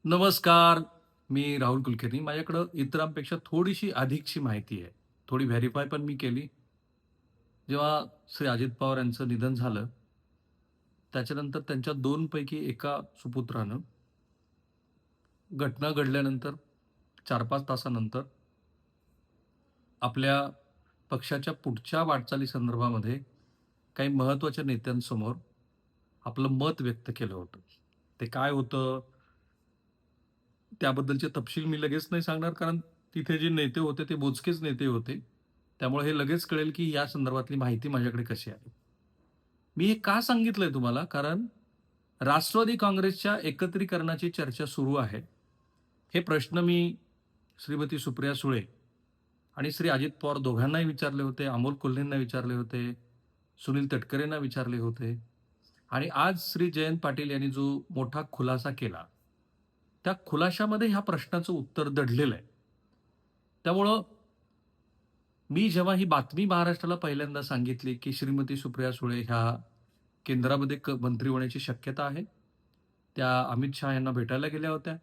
नमस्कार. मी राहुल कुलकर्णी. माझ्याकडं इतरांपेक्षा थोडीशी अधिकची माहिती आहे. थोडी व्हेरिफाय पण मी केली. जेव्हा श्री अजित पवार यांचं निधन झालं, त्याच्यानंतर त्यांच्या 2 पैकी एका सुपुत्रानं घटना घडल्यानंतर 4-5 तासानंतर आपल्या पक्षाच्या पुढच्या वाटचाली संदर्भामध्ये काही महत्त्वाच्या नेत्यांसमोर आपलं मत व्यक्त केलं होतं. ते काय होतं, त्याबद्दलचे तपशील मी लगेच नाही सांगणार, कारण तिथे जे नेते होते ते मोजकेच नेते होते. त्यामुळे हे लगेच कळेल, की या संदर्भातली माहिती माझ्याकडे कशी आली. मी हे का सांगितलंय तुम्हाला? कारण राष्ट्रवादी काँग्रेसच्या एकत्रीकरणाची चर्चा सुरू आहे. हे प्रश्न मी श्रीमती सुप्रिया सुळे आणि श्री अजित पवार दोघांनाही विचारले होते, अमोल कोल्हेंना विचारले होते, सुनील तटकरेंना विचारले होते आणि आज श्री जयंत पाटील यांनी जो मोठा खुलासा केला, त्या खुलाशामध्ये ह्या प्रश्नाचं उत्तर दडलेलं आहे. त्यामुळं मी जेव्हा ही बातमी महाराष्ट्राला पहिल्यांदा सांगितली, की श्रीमती सुप्रिया सुळे ह्या केंद्रामध्ये मंत्री होण्याची शक्यता आहे. त्या अमित शहा यांना भेटायला गेल्या होत्या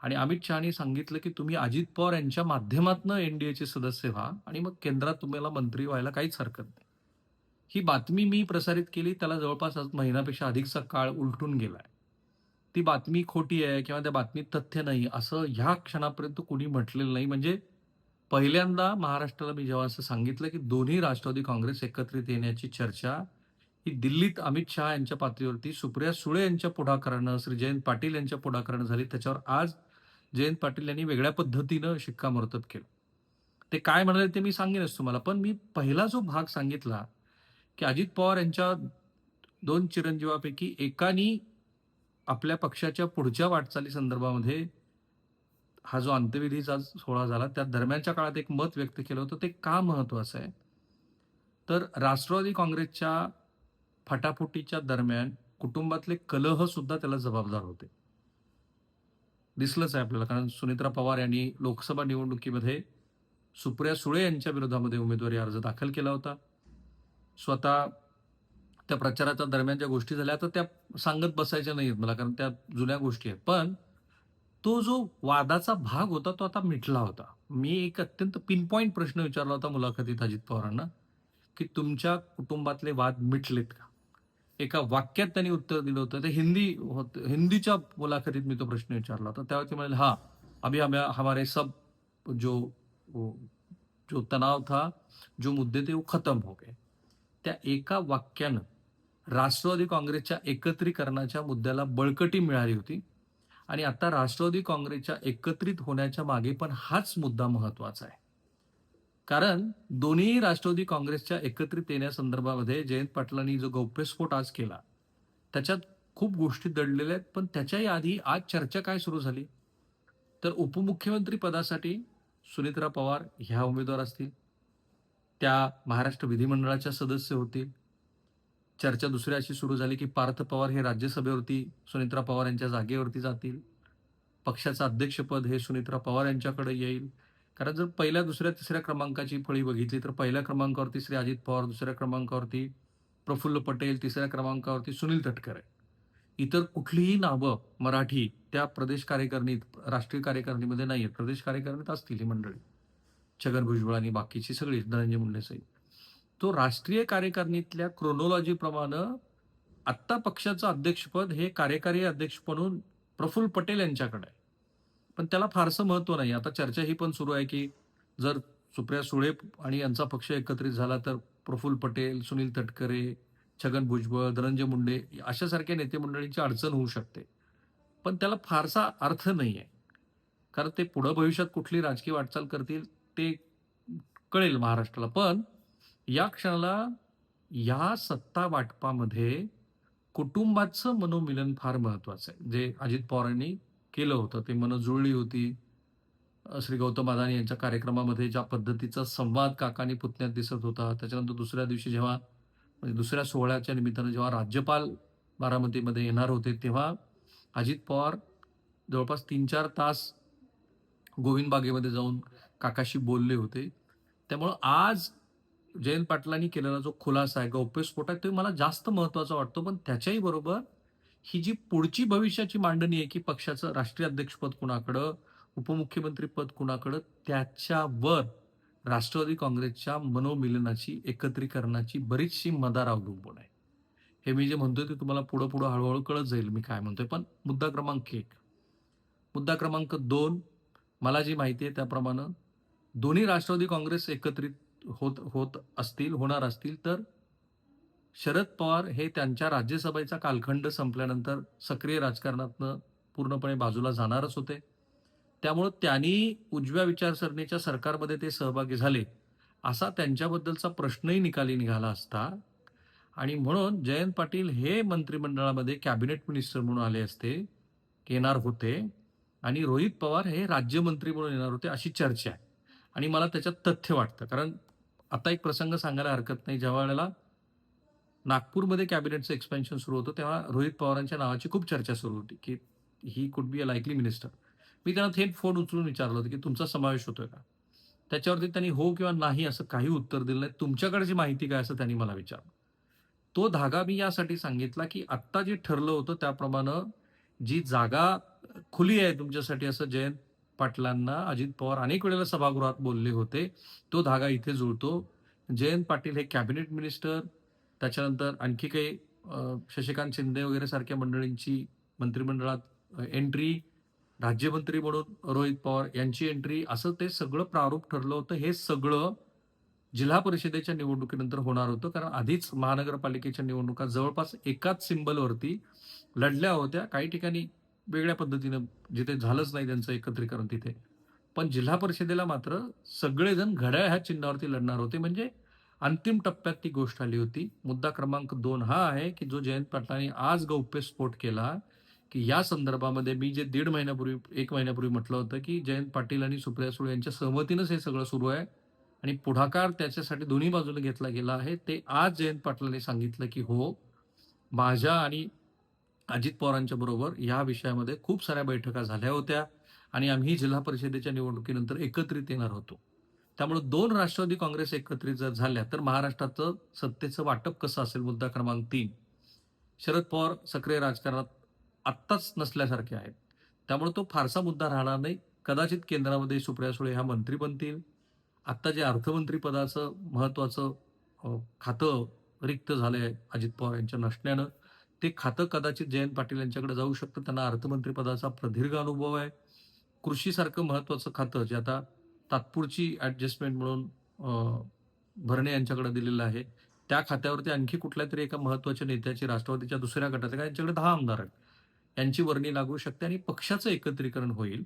आणि अमित शहानी सांगितलं, की तुम्ही अजित पवार यांच्या माध्यमातनं एन-डी-एचे सदस्य व्हा आणि मग केंद्रात तुम्हाला मंत्री व्हायला काहीच हरकत नाही. ही बातमी मी प्रसारित केली. त्याला जवळपास आज महिन्यापेक्षा अधिकचा काळ उलटून गेलाय. ती बातमी खोटी आहे किंवा त्या बातमीत तथ्य नाही, असं ह्या क्षणापर्यंत कुणी म्हटलेलं नाही. म्हणजे पहिल्यांदा महाराष्ट्राला मी जेव्हा असं सांगितलं, की दोन्ही राष्ट्रवादी काँग्रेस एकत्रित येण्याची चर्चा ही दिल्लीत अमित शहा यांच्या पातळीवरती सुप्रिया सुळे यांच्या पुढाकारानं, श्री जयंत पाटील यांच्या पुढाकारानं झाली. त्याच्यावर आज जयंत पाटील यांनी वेगळ्या पद्धतीनं शिक्कामोर्तब केलं. ते काय म्हणाले ते मी सांगेनच तुम्हाला. पण मी पहिला जो भाग सांगितला, की अजित पवार यांच्या 2 चिरंजीवापैकी एकानी आपल्या पक्षाच्या पुढच्या वाटचाली संदर्भामध्ये हा जो अंत्यविधीचा सोहळा झाला, त्या दरम्यानच्या काळात एक मत व्यक्त केलं होतं. ते का महत्वाचं आहे? तर राष्ट्रवादी काँग्रेसच्या फटाफुटीच्या दरम्यान कुटुंबातले कलह सुद्धा त्याला जबाबदार होते. दिसलंच आहे आपल्याला, कारण सुनेत्रा पवार यांनी लोकसभा निवडणुकीमध्ये सुप्रिया सुळे यांच्या विरोधामध्ये उमेदवारी अर्ज दाखल केला होता. स्वतः त्या प्रचाराच्या दरम्यान ज्या गोष्टी झाल्या, तर त्या सांगत बसायच्या नाहीयेत मला, कारण त्या जुन्या गोष्टी आहेत. पण तो जो वादाचा भाग होता, तो आता मिटला होता. मी एक अत्यंत पिन पॉइंट प्रश्न विचारला होता मुलाखतीत अजित पवारांना, की तुमच्या कुटुंबातले वाद मिटलेत का? एका वाक्यात त्यांनी उत्तर दिलं होतं. ते हिंदीच्या मुलाखतीत मी तो प्रश्न विचारला होता. त्यावेळी ते म्हणाले, "हां, अभी हमारे सब जो वो जो तणाव था, जो मुद्दे थे, वो खत्म हो गए." त्या एका वाक्यानं राष्ट्रवादी काँग्रेसच्या एकत्रीकरणाच्या मुद्द्याला बळकटी मिळाली होती आणि आता राष्ट्रवादी काँग्रेसच्या एकत्रित होण्याच्या मागे पण हाच मुद्दा महत्वाचा आहे. कारण दोन्ही राष्ट्रवादी काँग्रेसच्या एकत्रित येण्यासंदर्भामध्ये जयंत पाटलांनी जो गौप्यस्फोट आज केला, त्याच्यात खूप गोष्टी दडलेल्या आहेत. पण त्याच्याही आधी आज चर्चा काय सुरू झाली? तर उपमुख्यमंत्री पदासाठी सुनेत्रा पवार ह्या उमेदवार असतील. त्या महाराष्ट्र विधिमंडळाच्या सदस्य होतील. चर्चा दुसरी अशी सुरू झाली, की पार्थ पवार हे राज्यसभेवरती सुनेत्रा पवार यांच्या जागेवरती जातील. पक्षाचं अध्यक्षपद हे सुनेत्रा पवार यांच्याकडे येईल. कारण जर पहिल्या, दुसऱ्या, तिसऱ्या क्रमांकाची फळी बघितली, तर पहिल्या क्रमांकावरती श्री अजित पवार, दुसऱ्या क्रमांकावरती प्रफुल्ल पटेल, तिसऱ्या क्रमांकावरती सुनील तटकरे. इतर कुठलीही नावं मराठी त्या प्रदेश कार्यकारिणीत, राष्ट्रीय कार्यकारिणीमध्ये नाहीयेत. प्रदेश कार्यकारिणीत असतील ही मंडळी. छगन भुजबळ आणि बाकीची सगळी, धनंजय मुंडे सहित. तो राष्ट्रीय कार्यकारिणीतल्या क्रोनॉलॉजीप्रमाणे आत्ता पक्षाचं अध्यक्षपद हे कार्यकारी अध्यक्ष म्हणून प्रफुल्ल पटेल यांच्याकडे आहे. पण त्याला फारसं महत्त्व नाही. आता चर्चा ही पण सुरू आहे, की जर सुप्रिया सुळे आणि यांचा पक्ष एकत्रित झाला, तर प्रफुल्ल पटेल, सुनील तटकरे, छगन भुजबळ, धनंजय मुंडे अशासारख्या नेते मंडळींची अडचण होऊ शकते. पण त्याला फारसा अर्थ नाहीये. कारण ते पुढं भविष्यात कुठली राजकीय वाटचाल करतील ते कळेल महाराष्ट्राला. पण या क्षणाला या सत्ता वाटपामध्ये कुटुंबाचं मनोमिलन फार महत्वाचं आहे. जे अजित पवारांनी केलं होतं, ते मनं जुळली होती. श्री गौतम अदानी यांच्या कार्यक्रमामध्ये ज्या पद्धतीचा संवाद काका आणि पुतण्यात दिसत होता, त्याच्यानंतर दुसऱ्या दिवशी जेव्हा, म्हणजे दुसऱ्या सोहळ्याच्या निमित्तानं जेव्हा राज्यपाल बारामतीमध्ये येणार होते, तेव्हा अजित पवार जवळपास 3-4 तास गोविंद बागेमध्ये जाऊन काकाशी बोलले होते. त्यामुळं आज जयंत पाटलांनी केलेला जो खुलासा आहे, गौप्यस्फोट आहे, तो मला जास्त महत्त्वाचा वाटतो. पण त्याच्याही बरोबर ही जी पुढची भविष्याची मांडणी आहे, की पक्षाचं राष्ट्रीय अध्यक्षपद कुणाकडं, उपमुख्यमंत्री पद कुणाकडं, त्याच्यावर राष्ट्रवादी काँग्रेसच्या मनोमिलनाची, एकत्रीकरणाची बरीचशी मदार अवलंबून आहे. हे मी जे म्हणतोय ते तुम्हाला पुढं-पुढं हळू कळत जाईल मी काय म्हणतोय. पण मुद्दा क्रमांक 1. मुद्दा क्रमांक 2, मला जी माहिती आहे त्याप्रमाणे दोन्ही राष्ट्रवादी काँग्रेस एकत्रित होत होत असतील, होणार असतील, तर शरद पवार हे त्यांच्या राज्यसभेचा कालखंड संपल्यानंतर सक्रिय राजकारणातनं पूर्णपणे बाजूला जाणारच होते. त्यामुळं त्यांनी उजव्या विचारसरणीच्या सरकारमध्ये ते सहभागी झाले, असा त्यांच्याबद्दलचा प्रश्नही निकाली निघाला असता आणि म्हणून जयंत पाटील हे मंत्रिमंडळामध्ये कॅबिनेट मिनिस्टर म्हणून आले असते, येणार होते आणि रोहित पवार हे राज्यमंत्री म्हणून येणार होते, अशी चर्चा आहे. आणि मला त्याच्यात तथ्य वाटतं. कारण आता एक प्रसंग सांगायला हरकत नाही. ज्यावेळेला नागपूरमध्ये कॅबिनेटचं एक्सपेन्शन सुरू होतं, तेव्हा रोहित पवारांच्या नावाची खूप चर्चा सुरू होती, की he could be a likely minister. मी त्यांना थेट फोन उचलून विचारलं होतं, की तुमचा समावेश होतोय का? त्याच्यावरती त्यांनी हो किंवा नाही असं काही उत्तर दिलं नाही. तुमच्याकडची माहिती काय असं त्यांनी मला विचारलं. तो धागा मी यासाठी सांगितला, की आत्ता जे ठरलं होतं त्याप्रमाणे जी जागा खुली आहे तुमच्यासाठी असं जयंत पाटलांना अजित पवार अनेक वेळेला सभागृहात बोलले होते. तो धागा इथे जुळतो. जयंत पाटील हे कॅबिनेट मिनिस्टर, त्याच्यानंतर आणखी काही शशिकांत शिंदे वगैरे सारख्या मंडळींची मंत्रिमंडळात एंट्री, राज्यमंत्री म्हणून रोहित पवार यांची एंट्री, असं ते सगळं प्रारूप ठरलं होतं. हे सगळं जिल्हा परिषदेच्या निवडणुकीनंतर होणार होतं. कारण आधीच महानगरपालिकेच्या निवडणुका जवळपास एकाच सिम्बलवरती लढल्या होत्या. काही ठिकाणी वेगळ्या पद्धतीनं जिथे झालंच नाही त्यांचं एकत्रीकरण तिथे. पण जिल्हा परिषदेला मात्र सगळेजण घड्याळ ह्या चिन्हावरती लढणार होते. म्हणजे अंतिम टप्प्यात ती गोष्ट आली होती. मुद्दा क्रमांक 2 हा आहे, की जो जयंत पाटलांनी आज गौप्यस्फोट केला, की या संदर्भामध्ये मी जे दीड महिन्यापूर्वी 1 महिन्यापूर्वी म्हटलं होतं, की जयंत पाटील आणि सुप्रिया सुळे यांच्या सहमतीनंच हे सगळं सुरू आहे आणि पुढाकार त्याच्यासाठी दोन्ही बाजूने घेतला गेला आहे. ते आज जयंत पाटलांनी सांगितलं, की हो, माझ्या आणि अजित पवारांच्या बरोबर या विषयामध्ये खूप साऱ्या बैठका झाल्या होत्या आणि आम्ही जिल्हा परिषदेच्या निवडणुकीनंतर एकत्रित येणार होतो. त्यामुळे 2 राष्ट्रवादी काँग्रेस एकत्रित जर झाल्या, तर महाराष्ट्राचं सत्तेचं वाटप कसं असेल? मुद्दा क्रमांक 3. शरद पवार सक्रिय राजकारणात आत्ताच नसल्यासारखे आहेत. त्यामुळे तो फारसा मुद्दा राहणार नाही. कदाचित केंद्रामध्ये सुप्रिया सुळे ह्या मंत्री बनतील. आत्ता जे अर्थमंत्री पदाचं महत्त्वाचं खातं रिक्त झालंय अजित पवार यांच्या नसण्यानं, ते खातं कदाचित जयंत पाटील यांच्याकडे जाऊ शकतं. त्यांना अर्थमंत्री पदाचा प्रदीर्घ अनुभव आहे. कृषीसारखं महत्त्वाचं खातं जे आता तात्पुरची ॲडजस्टमेंट म्हणून भरणे यांच्याकडे दिलेलं आहे. त्या खात्यावरती आणखी कुठल्यातरी एका महत्त्वाच्या नेत्याची राष्ट्रवादीच्या दुसऱ्या गटाचे कारण यांच्याकडे 10 आमदार आहेत. यांची वर्णी लागू शकते आणि पक्षाचं एकत्रीकरण होईल.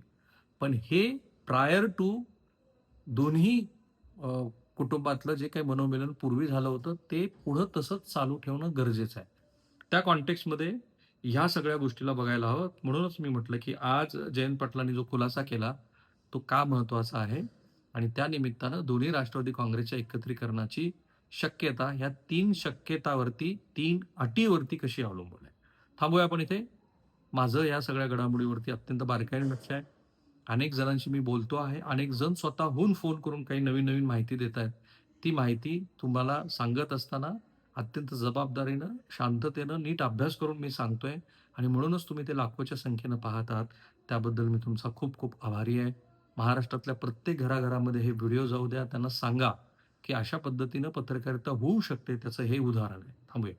पण हे प्रायर टू दोन्ही अ, कुटुंबातलं जे काही मनोमिलन पूर्वी झालं होतं, ते पुढं तसंच चालू ठेवणं गरजेचं आहे. त्या कॉन्टेक्स्टमध्ये ह्या सगळ्या गोष्टीला बघायला हवं. म्हणूनच मी म्हटलं, की आज जयंत पाटलांनी जो खुलासा केला, तो का महत्त्वाचा आहे आणि त्या निमित्तानं दोन्ही राष्ट्रवादी काँग्रेसच्या एकत्रीकरणाची शक्यता ह्या 3 शक्यतावरती, 3 अटीवरती कशी अवलंबून आहे. थांबूया आपण इथे. माझं या सगळ्या घडामोडीवरती अत्यंत बारकाईने लक्ष आहे. अनेक जणांशी मी बोलतो आहे. अनेक जण स्वतःहून फोन करून काही नवीन-नवीन माहिती देत आहेत. ती माहिती तुम्हाला सांगत असताना अत्यंत जबाबदारीनं, शांततेनं, नीट अभ्यास करून मी सांगतोय आणि म्हणूनच तुम्ही ते लाखोच्या संख्येनं पाहत आहात. त्याबद्दल मी तुमचा खूप-खूप आभारी आहे. महाराष्ट्रातल्या प्रत्येक घराघरामध्ये हे व्हिडिओ जाऊ द्या. त्यांना सांगा, की अशा पद्धतीनं पत्रकारिता होऊ शकते. त्याचं हे उदाहरण आहे. थांबूया.